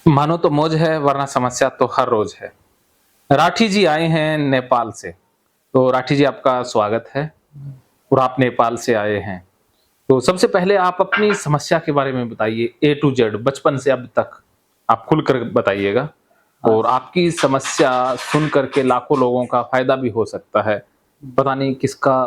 मानो तो मौज है वरना समस्या तो हर रोज है। राठी जी आए हैं नेपाल से। तो राठी जी आपका स्वागत है और आप नेपाल से आए हैं। तो सबसे पहले आप अपनी समस्या के बारे में बताइए ए टू जेड बचपन से अब तक। आप खुलकर बताइएगा हाँ, और आपकी समस्या सुन कर के लाखों लोगों का फ़ायदा भी हो सकता है। पता नहीं किसका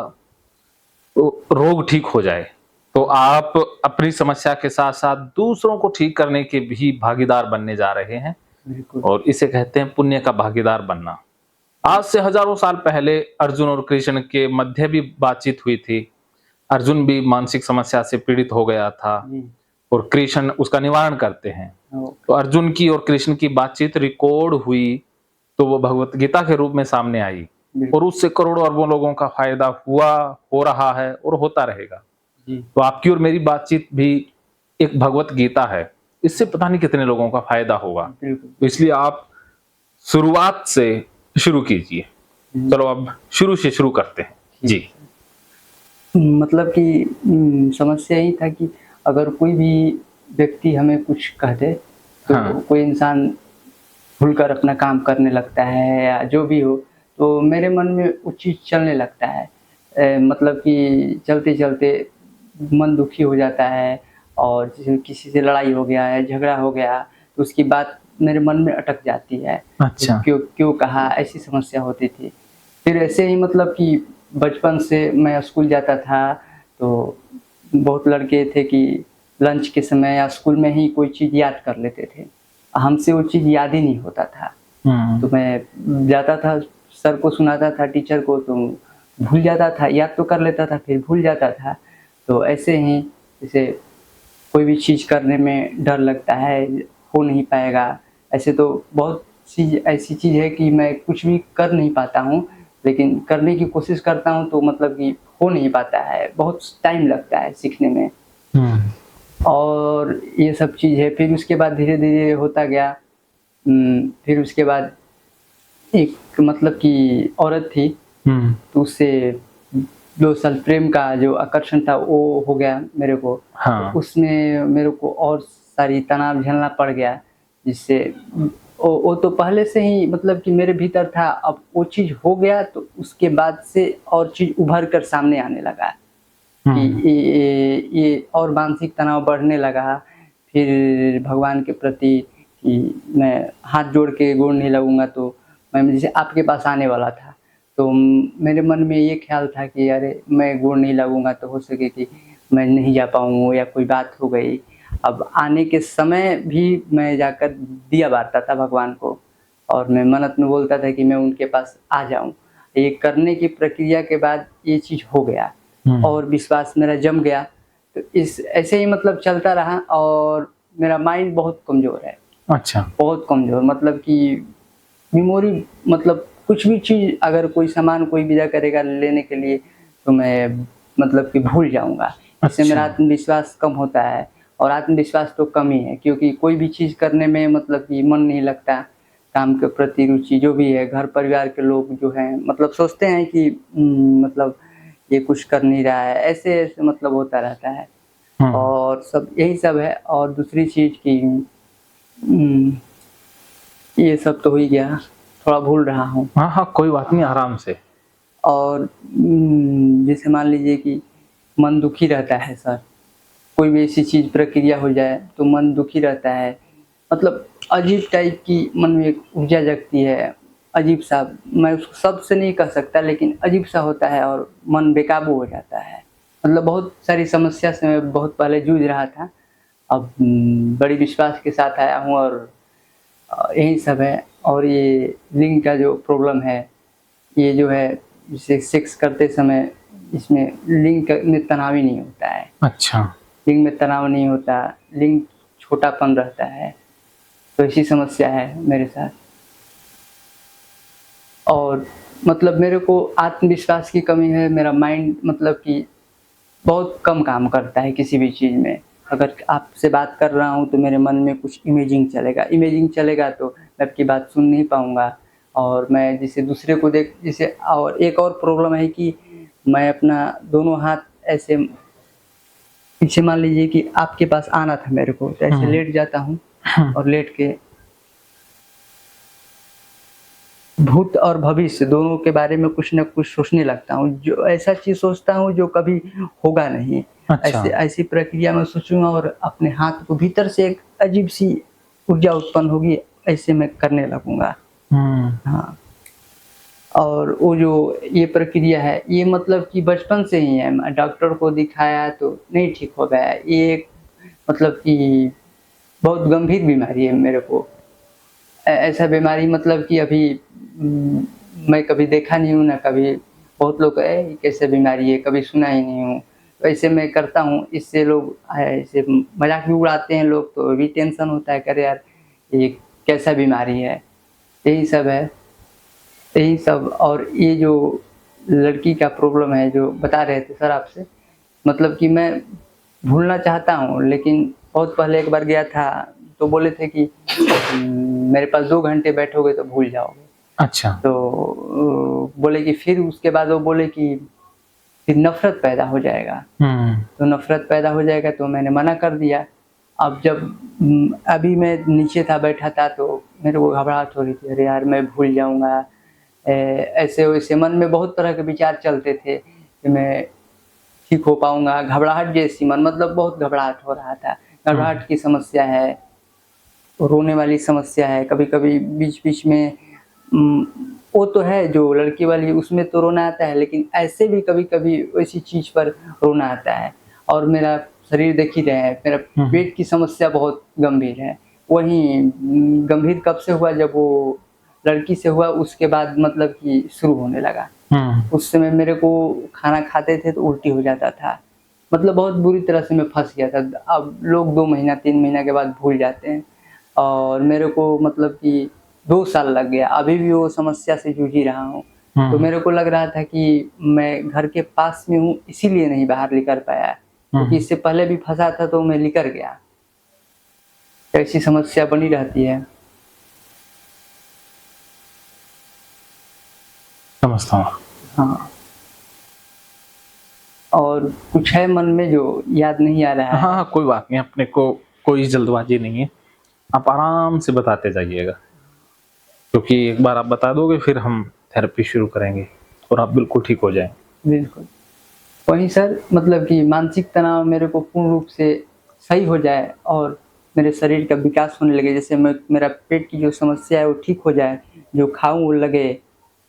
रोग ठीक हो जाए। तो आप अपनी समस्या के साथ-साथ दूसरों को ठीक करने के भी भागीदार बनने जा रहे हैं बिल्कुल। और इसे कहते हैं पुण्य का भागीदार बनना। आज से हज़ारों साल पहले अर्जुन और कृष्ण के मध्य भी बातचीत हुई थी। अर्जुन भी मानसिक समस्या से पीड़ित हो गया था जी, और कृष्ण उसका निवारण करते हैं। तो ओके, अर्जुन की और कृष्ण की बातचीत रिकॉर्ड हुई, तो वो भगवत गीता के रूप में सामने आई और बिल्कुल, उससे करोड़ों अरबों लोगों का फ़ायदा हुआ, हो रहा है और होता रहेगा। जी, तो आपकी और मेरी बातचीत भी एक भगवत गीता है। इससे पता नहीं कितने लोगों का फ़ायदा होगा। बिल्कुल। तो इसलिए आप शुरुआत से शुरू कीजिए। हुँ, चलो अब शुरू से शुरू करते हैं। ठीक जी। है। मतलब कि समस्या यही था कि अगर कोई भी व्यक्ति हमें कुछ कह दे, हाँ। तो कोई इंसान खुलकर अपना काम करने लगता है या जो भी हो, तो मेरे मन में वो चीज़ चलने लगता है। मतलब कि चलते-चलते मन दुखी हो जाता है और जैसे किसी से लड़ाई हो गया है, झगड़ा हो गया, तो उसकी बात मेरे मन में अटक जाती है। तो अच्छा। क्यों क्यों कहा, ऐसी समस्या होती थी। फिर ऐसे ही मतलब कि बचपन से मैं स्कूल जाता था, तो बहुत लड़के थे कि लंच के समय या स्कूल में ही कोई चीज़ याद कर लेते थे। हमसे वो चीज़ याद ही नहीं होता था। हुँ। तो मैं जाता था, सर को सुनाता था, टीचर को, तो भूल जाता था, याद तो कर लेता था, फिर भूल जाता था। तो ऐसे ही जैसे कोई भी चीज़ करने में डर लगता है, हो नहीं पाएगा। ऐसे तो बहुत चीज़ ऐसी चीज़ है कि मैं कुछ भी कर नहीं पाता हूँ, लेकिन करने की कोशिश करता हूँ तो मतलब कि हो नहीं पाता है, बहुत टाइम लगता है सीखने में। हुँ। और ये सब चीज़ है, फिर उसके बाद धीरे-धीरे होता गया। फिर उसके बाद एक मतलब कि औरत थी, हुँ। तो उससे 2 साल प्रेम का जो आकर्षण था वो हो गया मेरे को। तो हाँ। उसमें मेरे को और सारी तनाव झेलना पड़ गया, जिससे वो तो पहले से ही मतलब कि मेरे भीतर था, अब वो चीज़ हो गया तो उसके बाद से और चीज़ उभर कर सामने आने लगा। कि हुँ। ये और मानसिक तनाव बढ़ने लगा। फिर भगवान के प्रति कि मैं हाथ जोड़ के गोड़ नहीं लगूँगा, तो मैं जैसे आपके पास आने वाला था, तो मेरे मन में ये ख़्याल था कि अरे! मैं गोड़ नहीं लगूँगा तो हो सके कि मैं नहीं जा पाऊँ या कोई बात हो गई। अब आने के समय भी मैं जाकर दिया बारता था भगवान को और मैं मन्नत में बोलता था कि मैं उनके पास आ जाऊँ। ये करने की प्रक्रिया के बाद ये चीज़ हो गया। हुँ। और विश्वास मेरा जम गया। तो इस ऐसे ही मतलब चलता रहा और मेरा माइंड बहुत कमज़ोर है, अच्छा। बहुत कमज़ोर मतलब कि मेमोरी मतलब कुछ भी चीज़ अगर कोई सामान कोई विदा करेगा लेने के लिए, तो मैं मतलब कि भूल जाऊँगा। इससे मेरा अच्छा। आत्मविश्वास कम होता है और आत्मविश्वास तो कम ही है क्योंकि कोई भी चीज़ करने में मतलब कि मन नहीं लगता, काम के प्रति रुचि जो भी है, घर परिवार के लोग जो हैं मतलब सोचते हैं कि मतलब ये कुछ कर नहीं रहा है, ऐसे-ऐसे मतलब होता रहता है। हुँ। और सब यही सब है और दूसरी चीज़ कि उम, ये सब तो हो ही गया, थोड़ा भूल रहा हूँ। हाँ, हाँ, कोई बात नहीं आराम से। और जैसे मान लीजिए कि मन दुखी रहता है सर, कोई भी ऐसी चीज़ प्रक्रिया हो जाए तो मन दुखी रहता है। मतलब अजीब टाइप की मन में एक ऊर्जा जगती है, अजीब-सा मैं उसको शब्द से नहीं कह सकता लेकिन अजीब-सा होता है और मन बेकाबू हो जाता है। मतलब बहुत सारी समस्या से मैं बहुत पहले जूझ रहा था। अब बड़ी विश्वास के साथ आया हूँ और यही सब है और ये लिंग का जो प्रॉब्लम है, ये जो है जैसे सेक्स करते समय इसमें लिंग में तनाव ही नहीं होता है। अच्छा। लिंग में तनाव नहीं होता, लिंग छोटापन रहता है, तो ऐसी समस्या है मेरे साथ। और मतलब मेरे को आत्मविश्वास की कमी है, मेरा माइंड मतलब कि बहुत कम काम करता है किसी भी चीज़ में। अगर आपसे बात कर रहा हूँ तो मेरे मन में कुछ इमेजिंग चलेगा तो मैं आपकी बात सुन नहीं पाऊँगा और मैं जैसे दूसरे को देख जैसे और एक और प्रॉब्लम है कि मैं अपना दोनों हाथ ऐसे पीछे मान लीजिए कि आपके पास आना था मेरे को, तो ऐसे हुँ। लेट जाता हूँ हुँ। और लेट के भूत और भविष्य दोनों के बारे में कुछ न कुछ सोचने लगता हूँ। जो ऐसा चीज़ सोचता हूँ जो कभी होगा नहीं। अच्छा। ऐसी प्रक्रिया में सोचूँगा और अपने हाथ को भीतर से एक अजीब-सी ऊर्जा उत्पन्न होगी, ऐसे मैं करने लगूँगा। हुँ। हाँ, और वो जो ये प्रक्रिया है, ये मतलब कि बचपन से ही है। डॉक्टर को दिखाया तो नहीं ठीक हो गया। ये एक मतलब कि बहुत गंभीर बीमारी है मेरे को। ऐसा बीमारी मतलब कि अभी मैं कभी देखा नहीं हूँ, ना कभी बहुत लोग ये कैसे बीमारी है, कभी सुना ही नहीं हूँ। तो ऐसे मैं करता हूँ, इससे लोग ऐसे मज़ाक भी उड़ाते हैं लोग, तो भी टेंशन होता है कि अरे यार, ये कैसा बीमारी है? यही सब है, यही सब। और ये जो लड़की का प्रॉब्लम है जो बता रहे थे सर आपसे, मतलब कि मैं भूलना चाहता हूँ, लेकिन बहुत पहले एक बार गया था, तो बोले थे कि मेरे पास 2 घंटे बैठोगे तो भूल जाओगे। अच्छा। तो बोले कि फिर उसके बाद वो बोले कि फिर नफ़रत पैदा हो जाएगा। हुँ। तो नफ़रत पैदा हो जाएगा तो मैंने मना कर दिया। अब जब अभी मैं नीचे था, बैठा था, तो मेरे को घबराहट हो रही थी, अरे यार मैं भूल जाऊँगा। ऐसे-वैसे मन में बहुत तरह के विचार चलते थे कि मैं ठीक हो पाऊँगा, घबराहट जैसी मन मतलब बहुत घबराहट हो रहा था। हुँ। घबराहट की समस्या है, रोने वाली समस्या है, कभी-कभी बीच-बीच में उम, वो तो है जो लड़की वाली उसमें तो रोना आता है, लेकिन ऐसे भी कभी-कभी वैसी चीज़ पर रोना आता है। और मेरा शरीर देख ही रहे हैं, मेरा हुँ, हुँ। पेट की समस्या बहुत गंभीर है। वहीं गंभीर कब से हुआ, जब वो लड़की से हुआ उसके बाद मतलब कि शुरू होने लगा। हुँ। उस समय मेरे को खाना खाते थे तो उल्टी हो जाता था। मतलब बहुत बुरी तरह से मैं फँस गया था। अब लोग 2 महीना 3 महीना के बाद भूल जाते हैं और मेरे को मतलब कि 2 साल लग गया। अभी भी वो समस्या से जूझ ही रहा हूँ। तो हुँ। मेरे को लग रहा था कि मैं घर के पास में हूँ, इसीलिए नहीं बाहर निकल पाया। क्योंकि हुँ। इससे पहले भी फँसा था तो मैं निकल गया। ऐसी समस्या बनी रहती है। समझता हूँ। हाँ, और कुछ है मन में जो याद नहीं आ रहा हाँ, है। हाँ, कोई बात नहीं, अपने को कोई जल्दबाज़ी नहीं है। आप आराम से बताते जाइएगा, क्योंकि एक बार आप बता दोगे फिर हम थेरेपी शुरू करेंगे और आप बिल्कुल ठीक हो जाएँगे। बिल्कुल। वहीं सर मतलब कि मानसिक तनाव मेरे को पूर्ण रूप से सही हो जाए और मेरे शरीर का विकास होने लगे, जैसे मैं मेरा पेट की जो समस्या है वो ठीक हो जाए, जो खाऊँ वो लगे।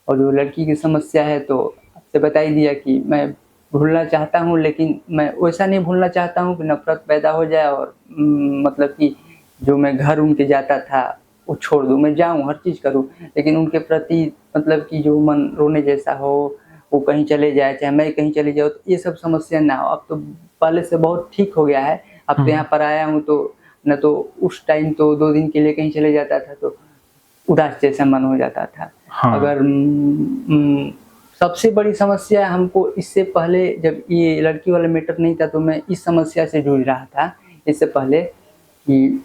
और जो लड़की की समस्या है तो आपसे बता ही दिया कि मैं भूलना चाहता हूँ, लेकिन मैं वैसा नहीं भूलना चाहता हूँ कि नफ़रत पैदा हो जाए और मतलब कि जो मैं घर उनके जाता था वो छोड़ दूँ। मैं जाऊँ, हर चीज़ करूँ, लेकिन उनके प्रति मतलब कि जो मन रोने जैसा हो, वो कहीं चले जाए, चाहे मैं कहीं चली जाऊँ, तो ये सब समस्या ना हो। अब तो पहले से बहुत ठीक हो गया है। अब हुँ, तो हुँ। यहाँ पर आया हूँ तो न तो उस टाइम तो 2 दिन के लिए कहीं चले जाता था तो उदास जैसा मन हो जाता था। हाँ। अगर सबसे बड़ी समस्या हमको इससे पहले जब ये लड़की वाला मैटर नहीं था तो मैं इस समस्या से जूझ रहा था इससे पहले कि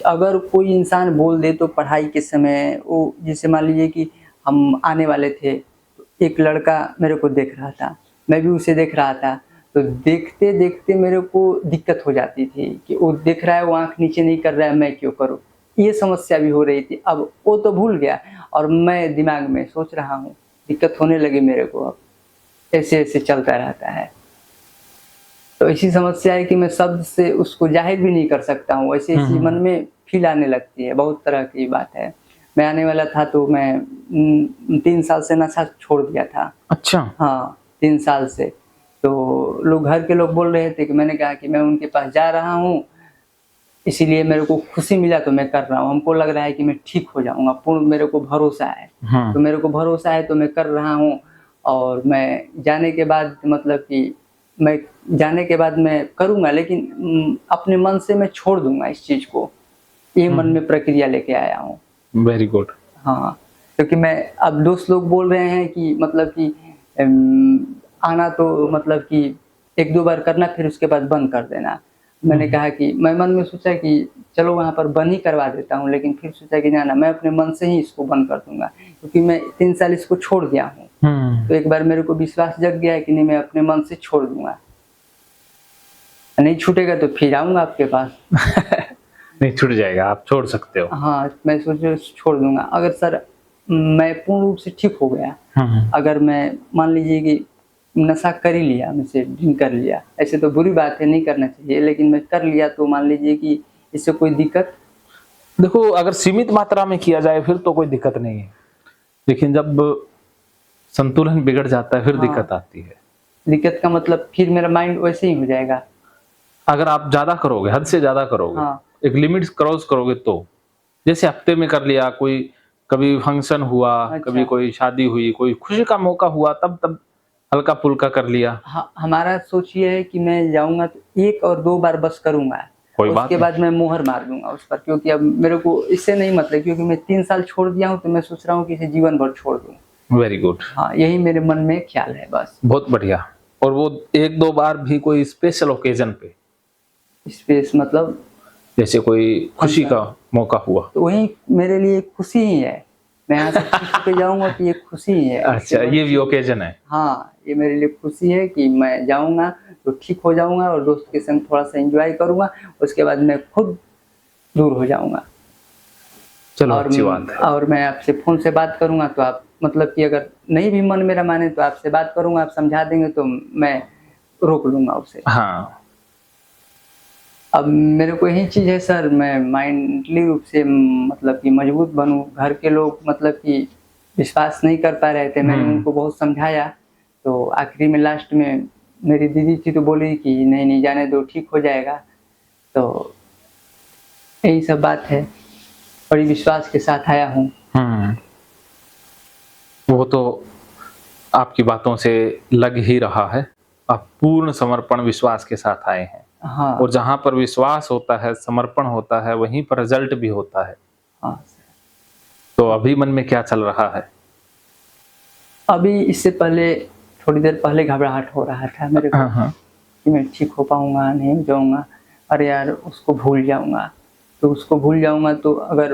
अगर कोई इंसान बोल दे तो पढ़ाई के समय वो जैसे मान लीजिए कि हम आने वाले थे, तो एक लड़का मेरे को देख रहा था, मैं भी उसे देख रहा था, तो देखते-देखते मेरे को दिक्कत हो जाती थी कि वो देख रहा है, वो आँख नीचे नहीं कर रहा है, मैं क्यों करूँ? ये समस्या भी हो रही थी। अब वो तो भूल गया और मैं दिमाग में सोच रहा हूँ, दिक्कत होने लगी मेरे को अब, ऐसे-ऐसे चलता रहता है। तो ऐसी समस्या है कि मैं शब्द से उसको ज़ाहिर भी नहीं कर सकता हूँ, हुँ, ऐसी-ऐसी मन हुँ। में फ़ील आने लगती है, बहुत तरह की बात है। मैं आने वाला था तो मैं 3 साल से नशा छोड़ दिया था। अच्छा। हाँ, 3 साल से। तो लोग घर के लोग बोल रहे थे कि मैंने कहा कि मैं उनके पास जा रहा हूँ, इसीलिए मेरे को खुशी मिला तो मैं कर रहा हूँ। हमको लग रहा है कि मैं ठीक हो जाऊँगा, पूर्ण मेरे को भरोसा है। हुँ। तो मेरे को भरोसा है तो मैं कर रहा हूँ और मैं जाने के बाद मतलब कि मैं जाने के बाद मैं करूँगा, लेकिन अपने मन से मैं छोड़ दूँगा इस चीज़ को। ये हुँ, मन हुँ। में प्रक्रिया लेके आया हूँ। Very good. हाँ, क्योंकि मैं अब दोस्त लोग बोल रहे हैं कि मतलब कि आना तो मतलब कि 1-2 बार करना फिर उसके बाद बंद कर देना। हुँ, मैंने हुँ। कहा कि मैं मन में सोचा कि चलो वहाँ पर बंद ही करवा देता हूँ, लेकिन फिर सोचा कि ना, मैं अपने मन से ही इसको बंद कर दूँगा, क्योंकि मैं 3 साल इसको छोड़ दिया हूँ। हुँ। तो एक बार मेरे को विश्वास जग गया है कि नहीं, मैं अपने मन से छोड़ दूँगा। नहीं छूटेगा तो फिर आऊँगा आपके पास। नहीं छूट जाएगा, आप छोड़ सकते हो। हाँ, मैं सोचा छोड़ दूँगा। अगर सर मैं पूर्ण रूप से ठीक हो गया। अगर मैं मान लीजिए कि नशा कर ही लिया, मुझसे ड्रिंक कर लिया, ऐसे तो बुरी बात है, नहीं करना चाहिए, लेकिन मैं कर लिया तो मान लीजिए कि इससे कोई दिक्कत। देखो, अगर सीमित मात्रा में किया जाए फिर तो कोई दिक्कत नहीं है, लेकिन जब संतुलन बिगड़ जाता है फिर हाँ, दिक्कत आती है। दिक्कत का मतलब फिर मेरा माइंड वैसे ही हो जाएगा। अगर आप ज़्यादा करोगे, हद से ज़्यादा करोगे, हाँ, एक लिमिट क्रॉस करोगे तो, जैसे हफ्ते में कर लिया, कोई कभी फंक्शन हुआ, कभी अच्छा। कोई शादी हुई, कोई खुशी का मौका हुआ, तब तब हल्का-फुल्का कर लिया, हमारा सोच ये है कि मैं जाऊँगा तो 1 और 2 बार बस करूँगा, कोई बात उसके नहीं। बाद मैं मुहर मार दूँगा उस पर, क्योंकि अब मेरे को इससे नहीं मतलब, क्योंकि मैं 3 साल छोड़ दिया हूँ, तो मैं सोच रहा हूँ कि इसे जीवन भर छोड़ दूँ। वेरी गुड, हाँ, यही मेरे मन में ख़्याल है बस। बहुत बढ़िया। और वो 1-2 बार भी कोई स्पेशल ओकेज़न पे, स्पेस मतलब जैसे कोई खुशी कौन-सा? का मौका हुआ। तो वही मेरे लिए खुशी ही है। मैं यहाँ से खुश होके जाऊँगा तो ये खुशी ही है, इससे अच्छा, बड़ी ये भी चीज़। ओकेज़न है। हाँ, ये मेरे लिए खुशी है कि मैं जाऊँगा तो ठीक हो जाऊँगा और दोस्त के संग थोड़ा-सा एन्जॉय करूँगा, उसके बाद मैं खुद दूर हो जाऊँगा। चलो, और अच्छी बात है। और मैं आपसे फ़ोन से बात करूँगा तो आप मतलब कि अगर नहीं भी मन मेरा माने तो आपसे बात करूँगा, आप समझा देंगे तो मैं रोक लूँगा उसे। हाँ, अब मेरे को यही चीज़ है सर, मैं माइंडली रूप से मतलब कि मजबूत बनूँ। घर के लोग मतलब कि विश्वास नहीं कर पा रहे थे, मैंने उनको बहुत समझाया, तो आखिरी में लास्ट में मेरी दीदी थी तो बोली कि नहीं, नहीं जाने दो, ठीक हो जाएगा। तो यही सब बात है, बड़ी विश्वास के साथ आया हूँ। हुँ। वो तो आपकी बातों से लग ही रहा है। आप पूर्ण समर्पण विश्वास के साथ आए हैं, हाँ, और जहाँ पर विश्वास होता है, समर्पण होता है, वहीं पर रिज़ल्ट भी होता है। हाँ। तो अभी मन में क्या चल रहा है? अभी इससे पहले थोड़ी देर पहले घबराहट हो रहा था मेरे को हाँ, हाँ। कि मैं ठीक हो पाऊँगा, नहीं हो जाऊँगा। अरे यार, उसको भूल जाऊँगा, तो उसको भूल जाऊँगा तो अगर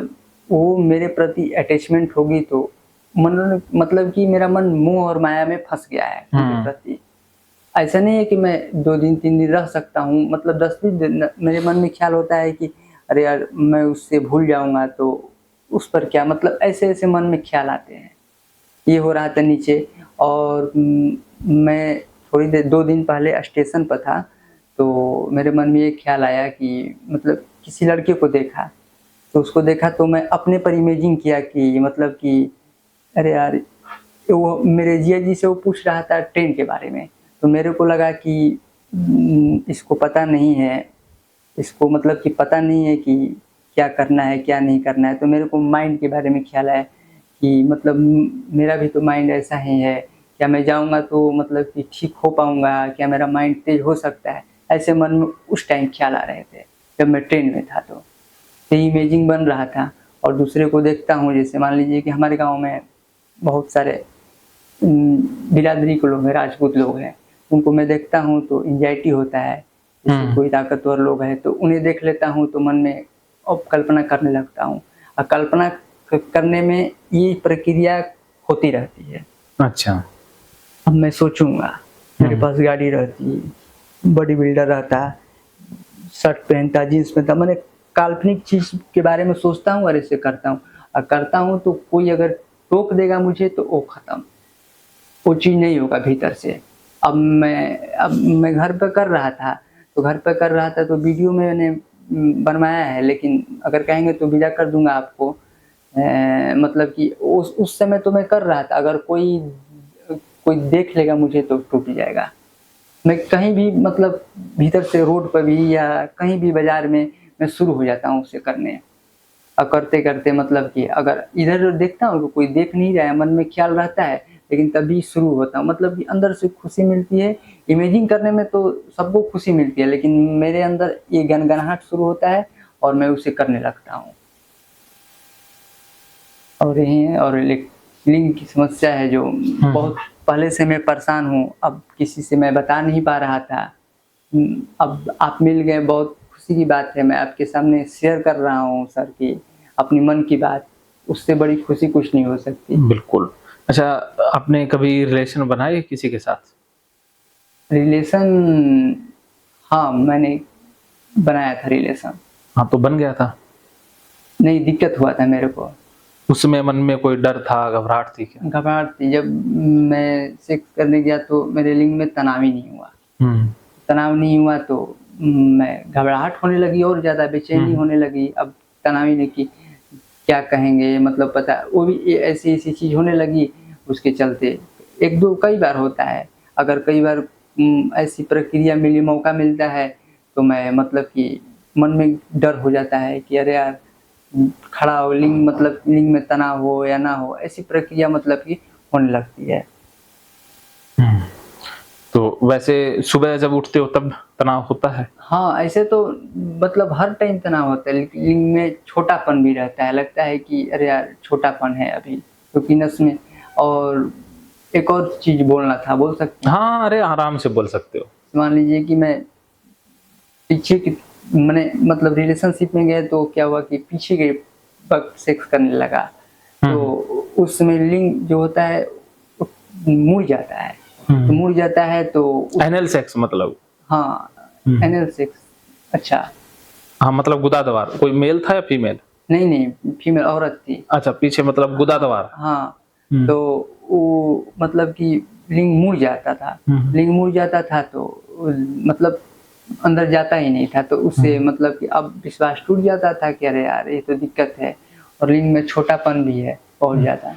वो मेरे प्रति अटैचमेंट होगी तो मन मतलब कि मेरा मन मोह और माया में फँस गया है उनके प्रति। ऐसा नहीं है कि मैं 2 दिन 3 दिन रह सकता हूँ, मतलब 10-20 दिन मेरे मन में ख्याल होता है कि अरे यार, मैं उससे भूल जाऊँगा तो उस पर क्या, मतलब ऐसे-ऐसे मन में ख्याल आते हैं। ये हो रहा था नीचे। और मैं थोड़ी देर 2 दिन पहले स्टेशन पर था, तो मेरे मन में ये ख्याल आया कि मतलब किसी लड़के को देखा, तो उसको देखा तो मैं अपने पर इमेजिन किया कि मतलब कि अरे यार, वो मेरे जीजा जी से वो पूछ रहा था ट्रेन के बारे में, तो मेरे को लगा कि इसको पता नहीं है, इसको मतलब कि पता नहीं है कि क्या करना है, क्या नहीं करना है। तो मेरे को माइंड के बारे में ख्याल आया कि मतलब मेरा भी तो माइंड ऐसा ही है, क्या मैं जाऊँगा तो मतलब कि ठीक हो पाऊँगा? क्या मेरा माइंड तेज़ हो सकता है? ऐसे मन में उस टाइम ख्याल आ रहे थे, जब मैं ट्रेन में था तो। ये इमेजिन बन रहा था। और दूसरे को देखता हूँ, जैसे मान लीजिए कि हमारे गाँव में बहुत सारे बिरादरी के लोग हैं, राजपूत लोग हैं, उनको मैं देखता हूँ तो एंग्ज़ायटी होता है। जैसे कोई ताकतवर लोग हैं तो उन्हें देख लेता हूँ तो मन में अब कल्पना करने लगता हूँ। और कल्पना करने में ये प्रक्रिया होती रहती है। अच्छा। अब मैं सोचूँगा, मेरे पास गाड़ी रहती, बॉडी बिल्डर रहता, शर्ट पहनता, जीन्स पहनता, मैंने काल्पनिक चीज़ के बारे में सोचता हूँ और इसे करता हूँ। और करता हूँ तो कोई अगर टोक देगा मुझे तो वो खत्म, वो चीज़ नहीं होगा भीतर से। अब मैं घर पे कर रहा था, तो घर पे कर रहा था तो वीडियो मैंने बनवाया है, लेकिन अगर कहेंगे तो भेजा कर दूँगा आपको। मतलब कि उस समय तो मैं कर रहा था, अगर कोई कोई देख लेगा मुझे तो टूट जाएगा। मैं कहीं भी मतलब भीतर से रोड पर भी या कहीं भी बाज़ार में मैं शुरू हो जाता हूँ उसे करने। और करते-करते मतलब कि अगर इधर देखता हूँ तो कोई देख नहीं रहा है, मन में ख़्याल रहता है, लेकिन तभी शुरू होता हूँ। मतलब कि अंदर से खुशी मिलती है। इमेजिन करने में तो सबको खुशी मिलती है, लेकिन मेरे अंदर ये गनगनाहट शुरू होता है और मैं उसे करने लगता हूँ। और यही है। और लिंग की समस्या है जो बहुत पहले से मैं परेशान हूँ, अब किसी से मैं बता नहीं पा रहा था। अब आप मिल गए, बहुत खुशी की बात है। मैं आपके सामने शेयर कर रहा हूँ सर कि अपनी मन की बात, उससे बड़ी खुशी कुछ नहीं हो सकती। बिल्कुल। अच्छा, आपने कभी रिलेशन बनाए किसी के साथ? रिलेशन, हाँ, मैंने बनाया था रिलेशन। हाँ, तो बन गया था? नहीं, दिक्कत हुआ था मेरे को। उसमें मन में कोई डर था, घबराहट थी क्या? घबराहट थी। जब मैं सेक्स करने गया तो मेरे लिंग में तनाव ही नहीं हुआ। हम्म तनाव नहीं हुआ तो मैं घबराहट होने लगी और ज़्यादा बेचैनी होने लगी। अब तनाव ही नहीं कि क्या कहेंगे, मतलब पता वो भी ऐसी चीज़ होने लगी उसके चलते। एक दो कई बार होता है, अगर कई बार ऐसी प्रक्रिया मिली, मौका मिलता है तो मैं मतलब कि मन में डर हो जाता है कि अरे यार खड़ा हो लिंग, मतलब लिंग में तनाव हो या ना हो, ऐसी प्रक्रिया मतलब कि होने लगती है। हम्म। तो वैसे सुबह जब उठते हो तब तनाव होता है? हाँ, ऐसे तो मतलब हर टाइम तनाव होता है, लेकिन लिंग में छोटापन भी रहता है। लगता है कि अरे यार छोटापन है अभी, क्योंकि नस में। और एक और चीज़ बोलना था, बोल सकते हैं? हाँ, अरे आराम से बोल सकते हो। मान लीजिए कि मैं पीछे की मैंने मतलब रिलेशनशिप में गए तो क्या हुआ कि पीछे के वक़्त सेक्स करने लगा, तो उसमें लिंग जो होता है वो मुड़ जाता है। तो मुड़ जाता है तो एनल सेक्स मतलब? हाँ, एनल सेक्स। अच्छा। हाँ, मतलब गुदादवार। कोई मेल था या फीमेल? नहीं, फीमेल औरत थी। अच्छा, पीछे मतलब गुदादवार। हाँ, तो वो मतलब कि लिंग मुड़ जाता था। लिंग मुड़ जाता था तो मतलब अंदर जाता ही नहीं था, तो उससे मतलब कि अब विश्वास टूट जाता था कि अरे यार ये तो दिक्कत है। और लिंग में छोटापन भी है बहुत ज़्यादा।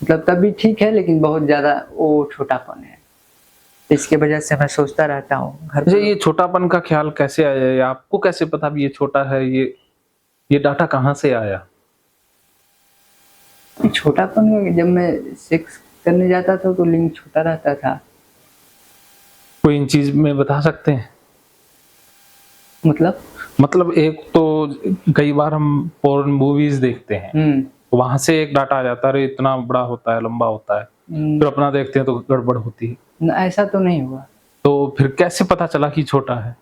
मतलब तब भी ठीक है, लेकिन बहुत ज़्यादा वो छोटापन है। इसकी वजह से मैं सोचता रहता हूँ घर अच्छा, पर। ये छोटापन का ख्याल कैसे आया? ये आपको कैसे पता भी ये छोटा है? ये डाटा कहाँ से आया? छोटापन में जब मैं सेक्स करने जाता था तो लिंग छोटा रहता था। कोई इन चीज में बता सकते हैं? मतलब एक तो कई बार हम पोर्न मूवीज देखते हैं, वहां से एक डाटा आ जाता है, अरे इतना बड़ा होता है, लंबा होता है। फिर अपना देखते हैं तो गड़बड़ होती है। ऐसा तो नहीं हुआ। तो फिर कैसे पता चला कि छोटा है?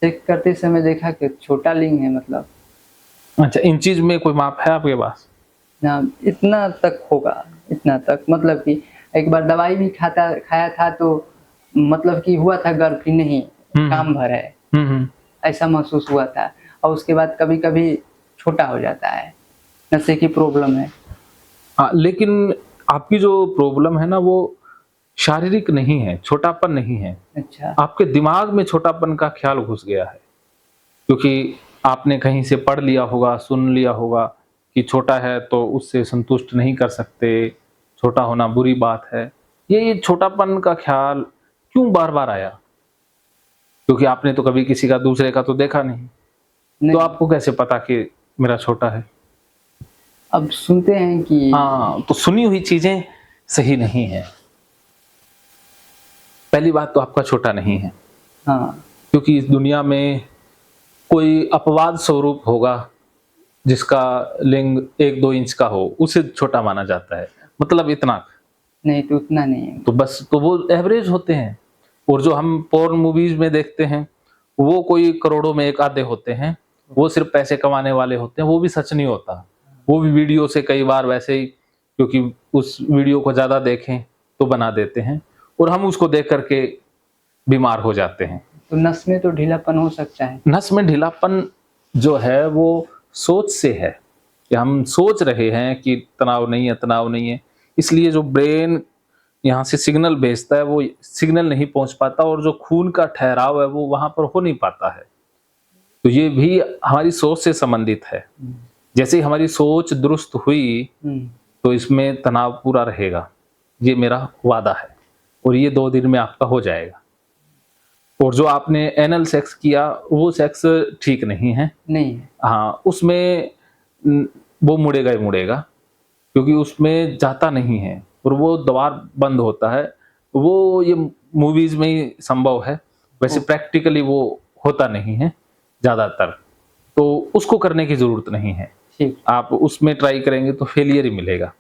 चेक करते समय देखा कि छोटा लिंग है, मतलब अच्छा, इन चीज में कोई माप है आपके पास? ना इतना तक होगा, इतना तक मतलब कि एक बार दवाई भी खाया था तो मतलब कि हुआ था गर्भ की नहीं, काम भर है, ऐसा महसूस हुआ था। और उसके बाद कभी-कभी छोटा हो जाता है, नशे की प्रॉब्लम है। हाँ, लेकिन आपकी जो प्रॉब्लम है ना, वो शारीरिक नहीं है, छोटापन नहीं है। अच्छा। आपके दिमाग में छोटापन का ख्याल घुस गया है, क्योंकि आपने कहीं से पढ़ लिया होगा, सुन लिया होगा कि छोटा है तो उससे संतुष्ट नहीं कर सकते, छोटा होना बुरी बात है। ये छोटापन का ख्याल क्यों बार-बार आया? क्योंकि आपने तो कभी किसी का, दूसरे का तो देखा नहीं, तो नहीं, आपको कैसे पता कि मेरा छोटा है? अब सुनते हैं कि हाँ, तो सुनी हुई चीजें सही नहीं है। पहली बात तो आपका छोटा नहीं है, हाँ, क्योंकि इस दुनिया में कोई अपवाद स्वरूप होगा जिसका लिंग 1-2 इंच का हो, उसे छोटा माना जाता है। मतलब इतना, नहीं तो उतना नहीं है। तो बस तो वो एवरेज होते हैं। और जो हम पोर्न मूवीज में देखते हैं, वो कोई करोड़ों में एक आधे होते हैं, वो सिर्फ पैसे कमाने वाले होते हैं, वो भी सच नहीं होता। वो भी वीडियो से कई बार वैसे ही, क्योंकि उस वीडियो को ज़्यादा देखें तो बना देते हैं, और हम उसको देख करके बीमार हो जाते हैं। तो नस में तो ढीलापन हो सकता है। नस में ढीलापन जो है वो सोच से है, कि हम सोच रहे हैं कि तनाव नहीं है, तनाव नहीं है, इसलिए जो ब्रेन यहाँ से सिग्नल भेजता है वो सिग्नल नहीं पहुंच पाता, और जो खून का ठहराव है वो वहां पर हो नहीं पाता है। तो ये भी हमारी सोच से संबंधित है। जैसे ही हमारी सोच दुरुस्त हुई तो इसमें तनाव पूरा रहेगा, ये मेरा वादा है, और ये 2 दिन में आपका हो जाएगा। और जो आपने एनल सेक्स किया वो सेक्स ठीक नहीं है। नहीं है। हाँ, उसमें वो मुड़ेगा ही मुड़ेगा, क्योंकि उसमें जाता नहीं है और वो द्वार बंद होता है। वो ये मूवीज में ही संभव है, वैसे प्रैक्टिकली वो होता नहीं है ज़्यादातर, तो उसको करने की ज़रूरत नहीं है। ठीक। आप उसमें ट्राई करेंगे तो फेलियर ही मिलेगा,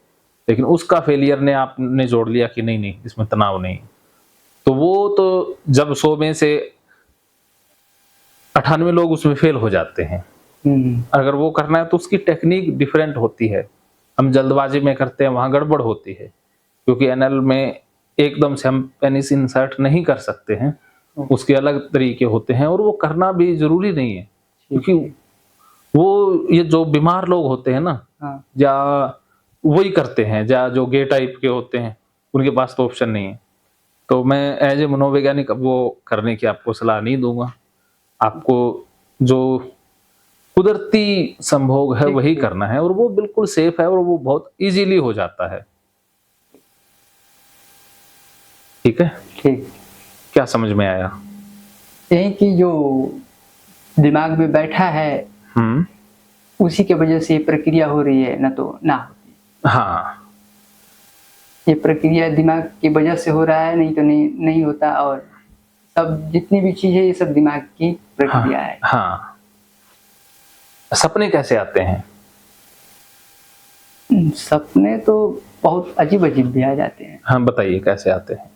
लेकिन उसका फेलियर ने आपने जोड़ लिया कि नहीं नहीं इसमें तनाव नहीं, तो वो तो जब 100 में से 98 लोग उसमें फेल हो जाते हैं। अगर वो करना है तो उसकी टेक्निक डिफरेंट होती है। हम जल्दबाजी में करते हैं, वहाँ गड़बड़ होती है, क्योंकि एनल में एकदम से हम पेनिस इंसर्ट नहीं कर सकते हैं, उसके अलग तरीके होते हैं, और वो करना भी ज़रूरी नहीं है, क्योंकि वो ये जो बीमार लोग होते हैं ना, हाँ या वही करते हैं, या जो गे टाइप के होते हैं, उनके पास तो ऑप्शन नहीं है। तो मैं एज ए मनोवैज्ञानिक अब वो करने की आपको सलाह नहीं दूंगा। आपको जो कुदरती संभोग है ठीक वही ठीक करना है, और वो बिल्कुल सेफ है और वो बहुत इजीली हो जाता है। ठीक है, ठीक। क्या समझ में आया? यही कि जो दिमाग में बैठा है हम्म। उसी के वजह से ये प्रक्रिया हो रही है, ना तो ना होती। हाँ ये प्रक्रिया दिमाग की वजह से हो रहा है, नहीं तो नहीं होता। और सब जितनी भी चीज़ है ये सब दिमाग की प्रक्रिया हाँ है। हाँ। सपने कैसे आते हैं? सपने तो बहुत अजीब अजीब भी आ जाते हैं। हाँ बताइए कैसे आते हैं?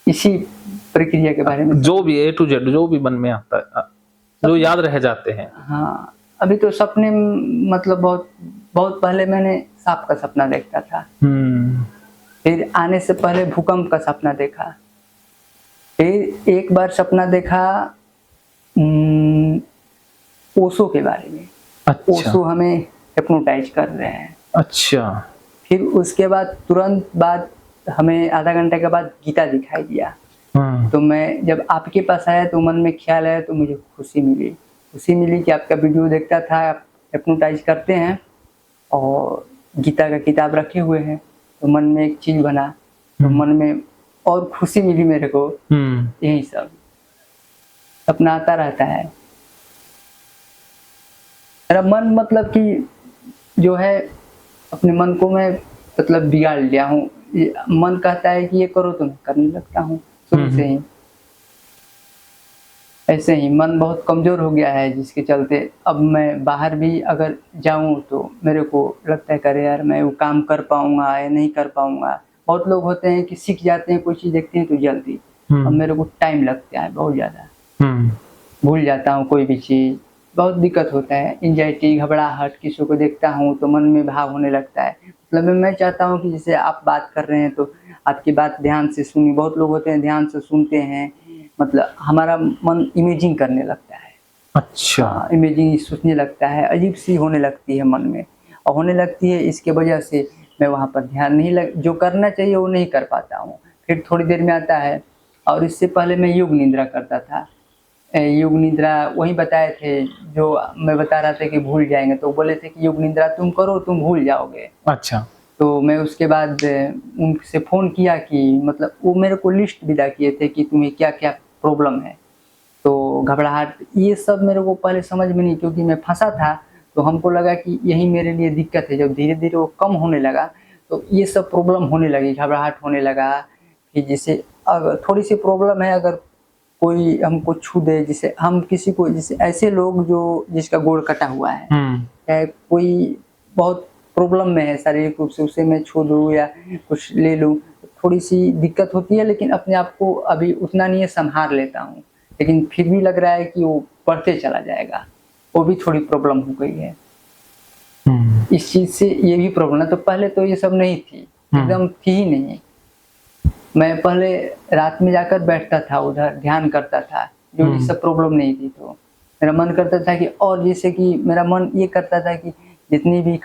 इसी प्रक्रिया के बारे में जो भी A to Z जो भी मन में आता है, जो याद रह जाते हैं। हाँ, अभी तो सपने मतलब बहुत बहुत पहले मैंने सांप का सपना देखता था। फिर आने से पहले भूकंप का सपना देखा। फिर एक बार सपना देखा ओशो के बारे में। अच्छा ओशो हमें हिप्नोटाइज कर रहे हैं। अच्छा। फिर उसके बाद तुरंत बाद हमें आधा घंटे के बाद गीता दिखाई दिया। तो मैं जब आपके पास आया तो मन में ख्याल आया, तो मुझे खुशी मिली कि आपका वीडियो देखता था, आप हिप्नोटाइज करते हैं और गीता का किताब रखे हुए हैं। तो मन में एक चीज़ बना, तो मन में और खुशी मिली मेरे को। यही सब सपना आता रहता है। मेरा मन मतलब कि जो है अपने मन को मैं मतलब बिगाड़ लिया हूँ। मन कहता है कि ये करो तो मैं करने लगता हूँ शुरू से ही। ऐसे ही मन बहुत कमज़ोर हो गया है, जिसके चलते अब मैं बाहर भी अगर जाऊँ तो मेरे को लगता है कि अरे यार मैं वो काम कर पाऊँगा या नहीं कर पाऊँगा। बहुत लोग होते हैं कि सीख जाते हैं, कोई चीज़ देखते हैं तो जल्दी। अब मेरे को टाइम लगता है बहुत ज़्यादा। भूल जाता हूँ कोई भी चीज़, बहुत दिक्कत होता है। एंजाइटी, घबराहट, किसी को देखता हूँ तो मन में भाव होने लगता है। मतलब मैं चाहता हूँ कि जैसे आप बात कर रहे हैं तो आपकी बात ध्यान से सुनी। बहुत लोग होते हैं ध्यान से सुनते हैं, मतलब हमारा मन इमेजिंग करने लगता है। अच्छा। इमेजिंग सोचने लगता है, अजीब सी होने लगती है मन में और होने लगती है। इसके वजह से मैं वहाँ पर ध्यान नहीं जो करना चाहिए वो नहीं कर पाता हूँ। फिर थोड़ी देर में आता है। और इससे पहले मैं योग निद्रा करता था। योग निद्रा वही बताए थे जो मैं बता रहा था कि भूल जाएंगे, तो बोले थे कि योग निद्रा तुम करो, तुम भूल जाओगे। अच्छा। तो मैं उसके बाद उनसे फ़ोन किया कि मतलब वो मेरे को लिस्ट विदा किए थे कि तुम्हें क्या क्या प्रॉब्लम है। तो घबराहट ये सब मेरे को पहले समझ में नहीं, क्योंकि मैं फंसा था। तो हमको लगा कि यही मेरे लिए दिक्कत है। जब धीरे धीरे वो कम होने लगा तो ये सब प्रॉब्लम होने लगी, घबराहट होने लगा। कि जैसे अगर थोड़ी सी प्रॉब्लम है, अगर कोई हमको छू दे, जैसे हम किसी को, जैसे ऐसे लोग जो जिसका गोड़ कटा हुआ है, चाहे कोई बहुत प्रॉब्लम में है शारीरिक रूप से, उसे मैं छू लूँ या कुछ ले लूँ, थोड़ी सी दिक्कत होती है। लेकिन अपने आप को अभी उतना नहीं है, संभाल लेता हूँ। लेकिन फिर भी लग रहा है कि वो बढ़ते चला जाएगा, वो भी थोड़ी प्रॉब्लम हो गई है। इस चीज़ से ये भी प्रॉब्लम है। तो पहले तो ये सब नहीं थी, एकदम थी ही नहीं। मैं पहले रात में जाकर बैठता था, उधर ध्यान करता था, जो ये सब प्रॉब्लम नहीं थी। तो मेरा मन करता था कि, और जैसे कि मेरा मन ये करता था कि जितनी भी